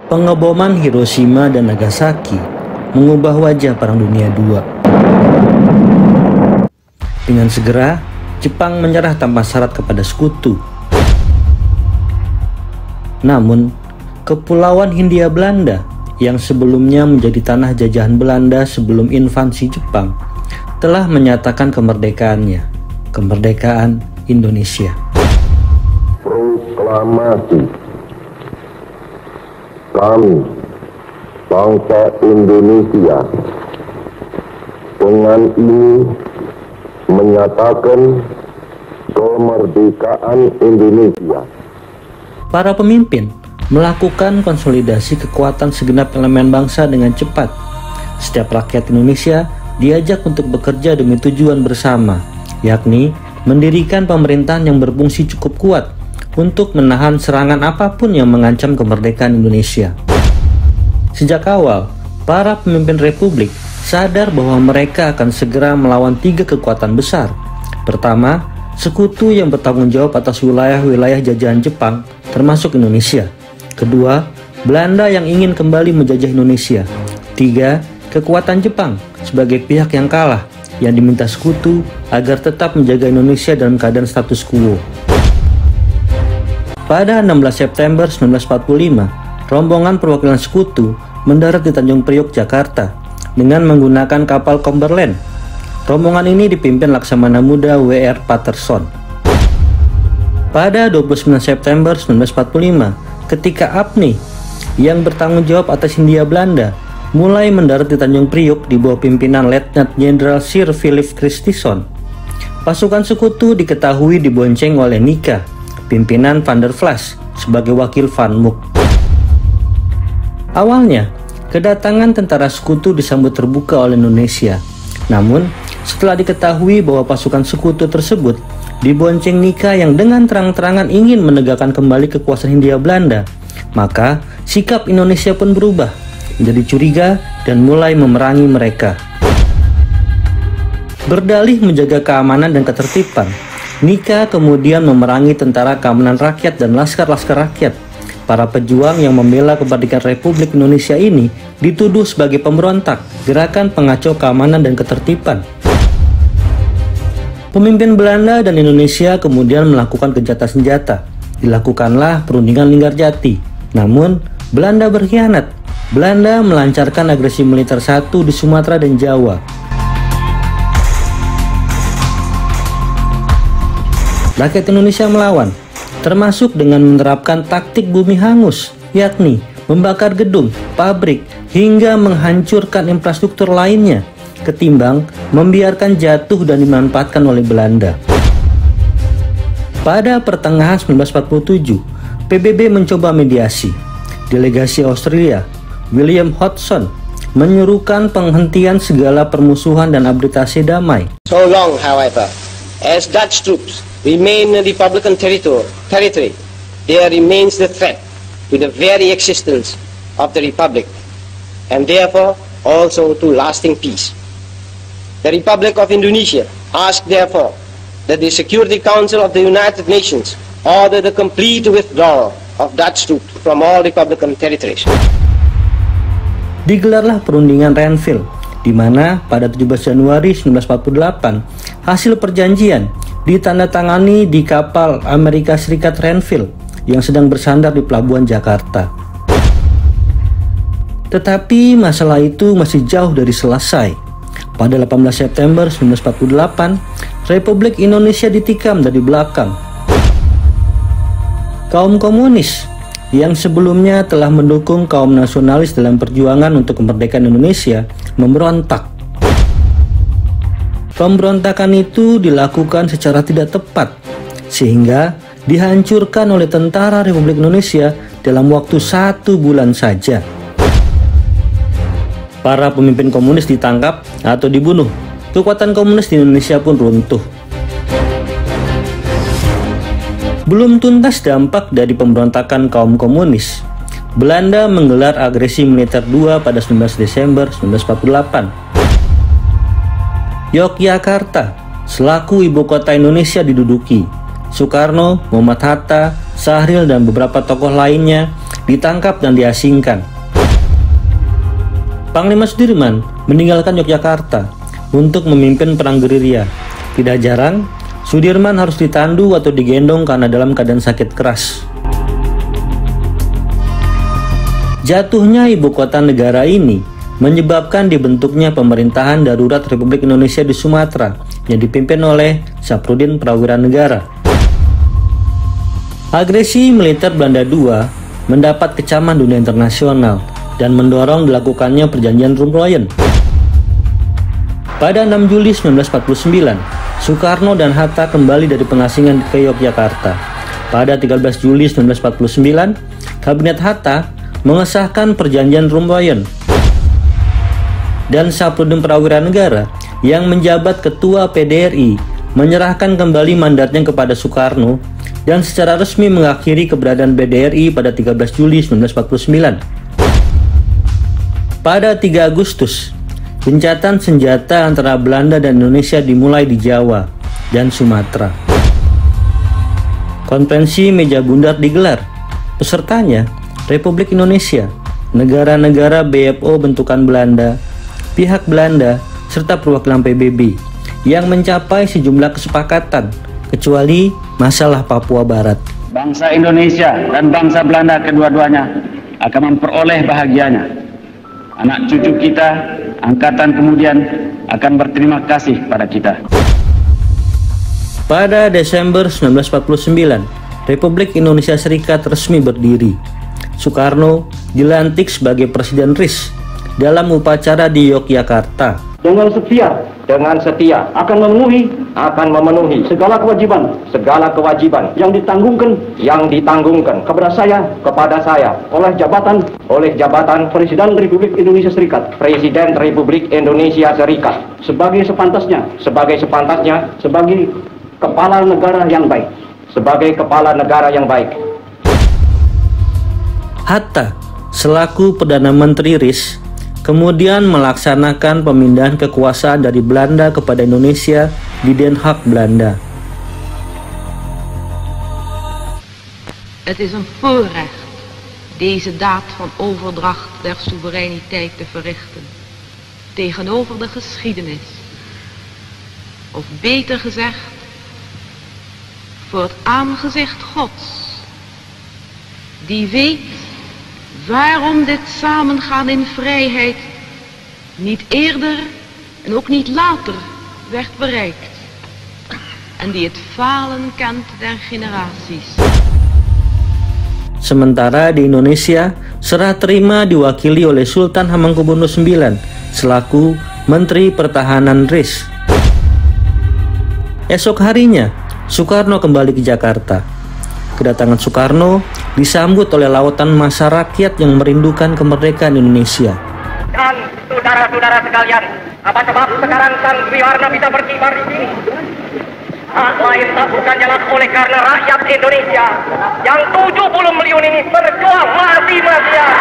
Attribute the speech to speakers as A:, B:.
A: Pengeboman Hiroshima dan Nagasaki mengubah wajah Perang Dunia II. Dengan segera, Jepang menyerah tanpa syarat kepada sekutu. Namun, Kepulauan Hindia Belanda yang sebelumnya menjadi tanah jajahan Belanda sebelum invasi Jepang telah menyatakan kemerdekaannya, kemerdekaan Indonesia.
B: Proklamasi kami, bangsa Indonesia, dengan ini menyatakan kemerdekaan Indonesia.
A: Para pemimpin melakukan konsolidasi kekuatan segenap elemen bangsa dengan cepat. Setiap rakyat Indonesia diajak untuk bekerja demi tujuan bersama, yakni mendirikan pemerintahan yang berfungsi cukup kuat untuk menahan serangan apapun yang mengancam kemerdekaan Indonesia. Sejak awal, para pemimpin republik sadar bahwa mereka akan segera melawan 3 kekuatan besar. Pertama, sekutu yang bertanggung jawab atas wilayah-wilayah jajahan Jepang, termasuk Indonesia. Kedua, Belanda yang ingin kembali menjajah Indonesia. 3, kekuatan Jepang sebagai pihak yang kalah, yang diminta sekutu agar tetap menjaga Indonesia dalam keadaan status quo. Pada 16 September 1945, rombongan perwakilan sekutu mendarat di Tanjung Priok, Jakarta dengan menggunakan kapal Cumberland. Rombongan ini dipimpin Laksamana Muda W.R. Patterson. Pada 29 September 1945, ketika APNI yang bertanggung jawab atas Hindia Belanda mulai mendarat di Tanjung Priok di bawah pimpinan Letnan Jenderal Sir Philip Christison, pasukan sekutu diketahui dibonceng oleh Nika, pimpinan Van der Vlas, sebagai wakil Van Mook. Awalnya, kedatangan tentara sekutu disambut terbuka oleh Indonesia. Namun, setelah diketahui bahwa pasukan sekutu tersebut dibonceng Nika yang dengan terang-terangan ingin menegakkan kembali kekuasaan Hindia Belanda, maka sikap Indonesia pun berubah menjadi curiga dan mulai memerangi mereka. Berdalih menjaga keamanan dan ketertiban, Nika kemudian memerangi tentara keamanan rakyat dan laskar-laskar rakyat. Para pejuang yang membela kemerdekaan Republik Indonesia ini dituduh sebagai pemberontak, gerakan pengacau keamanan dan ketertiban. Pemimpin Belanda dan Indonesia kemudian melakukan gencatan senjata. Dilakukanlah perundingan Linggarjati. Namun, Belanda berkhianat. Belanda melancarkan agresi militer satu di Sumatera dan Jawa. Rakyat Indonesia melawan, termasuk dengan menerapkan taktik bumi hangus, yakni membakar gedung, pabrik, hingga menghancurkan infrastruktur lainnya, ketimbang membiarkan jatuh dan dimanfaatkan oleh Belanda. Pada pertengahan 1947, PBB mencoba mediasi. Delegasi Australia, William Hodgson, menyuruhkan penghentian segala permusuhan dan arbitrase damai.
C: So long, however, as Dutch troops remain in Republican territory, there remains the threat to the very existence of the Republic, and therefore also to lasting peace. The Republic of Indonesia asks therefore that the Security Council of the United Nations order the complete withdrawal of Dutch troops from all Republican territories.
A: Digelarlah perundingan Renville, di mana pada 17 Januari 1948 hasil perjanjian ditandatangani di kapal Amerika Serikat Renville yang sedang bersandar di pelabuhan Jakarta. Tetapi masalah itu masih jauh dari selesai. Pada 18 September 1948, Republik Indonesia ditikam dari belakang. Kaum komunis yang sebelumnya telah mendukung kaum nasionalis dalam perjuangan untuk kemerdekaan Indonesia memberontak. Pemberontakan itu dilakukan secara tidak tepat, sehingga dihancurkan oleh tentara Republik Indonesia dalam waktu 1 bulan saja. Para pemimpin komunis ditangkap atau dibunuh. Kekuatan komunis di Indonesia pun runtuh. Belum tuntas dampak dari pemberontakan kaum komunis, Belanda menggelar agresi militer 2 pada 19 Desember 1948. Yogyakarta selaku ibu kota Indonesia diduduki. Soekarno, Muhammad Hatta, Sahril dan beberapa tokoh lainnya ditangkap dan diasingkan. Panglima Sudirman meninggalkan Yogyakarta untuk memimpin perang gerilya. Tidak jarang, Sudirman harus ditandu atau digendong karena dalam keadaan sakit keras. Jatuhnya ibu kota negara ini menyebabkan dibentuknya pemerintahan darurat Republik Indonesia di Sumatera yang dipimpin oleh Syafruddin Prawira Negara. Agresi militer Belanda II mendapat kecaman dunia internasional dan mendorong dilakukannya perjanjian Rumroyen. Pada 6 Juli 1949, Soekarno dan Hatta kembali dari pengasingan ke Yogyakarta. Pada 13 Juli 1949, Kabinet Hatta mengesahkan perjanjian Rumroyen. Dan Syafruddin Prawira Negara yang menjabat Ketua PDRI menyerahkan kembali mandatnya kepada Soekarno dan secara resmi mengakhiri keberadaan PDRI pada 13 Juli 1949. Pada 3 Agustus, gencatan senjata antara Belanda dan Indonesia dimulai di Jawa dan Sumatera. Konferensi Meja Bundar digelar. Pesertanya Republik Indonesia, negara-negara BFO bentukan Belanda, pihak Belanda, serta perwakilan PBB yang mencapai sejumlah kesepakatan, kecuali masalah Papua Barat.
D: Bangsa Indonesia dan bangsa Belanda kedua-duanya akan memperoleh bahagianya. Anak cucu kita, angkatan kemudian akan berterima kasih pada kita.
A: Pada Desember 1949, Republik Indonesia Serikat resmi berdiri. Soekarno dilantik sebagai Presiden RIS dalam upacara di Yogyakarta.
E: Dengan setia akan memenuhi segala kewajiban yang ditanggungan kepada saya oleh jabatan Presiden Republik Indonesia Serikat sebagai sepantasnya sebagai kepala negara yang baik.
A: Hatta selaku Perdana Menteri RIS kemudian melaksanakan pemindahan kekuasaan dari Belanda kepada Indonesia di Den Haag, Belanda.
F: Het is een voorrecht deze daad van overdracht der soevereiniteit te verrichten tegenover de geschiedenis, of beter gezegd, voor het aangezicht Gods, die weet waarom dit samengaan in vrijheid niet eerder en ook niet later werd bereikt en die het falen kent der generaties.
A: Sementara di Indonesia, serah terima diwakili oleh Sultan Hamengkubuwono IX selaku Menteri Pertahanan RIS. Esok harinya, Soekarno kembali ke Jakarta. Kedatangan Soekarno disambut oleh lautan massa rakyat yang merindukan kemerdekaan Indonesia.
G: Dan saudara-saudara sekalian, apa sebab sekarang Sang Triwarna bisa berkibar di sini? Hak lain tak bukan jalan oleh karena rakyat Indonesia yang 70 miliar ini berjuang mati-matian.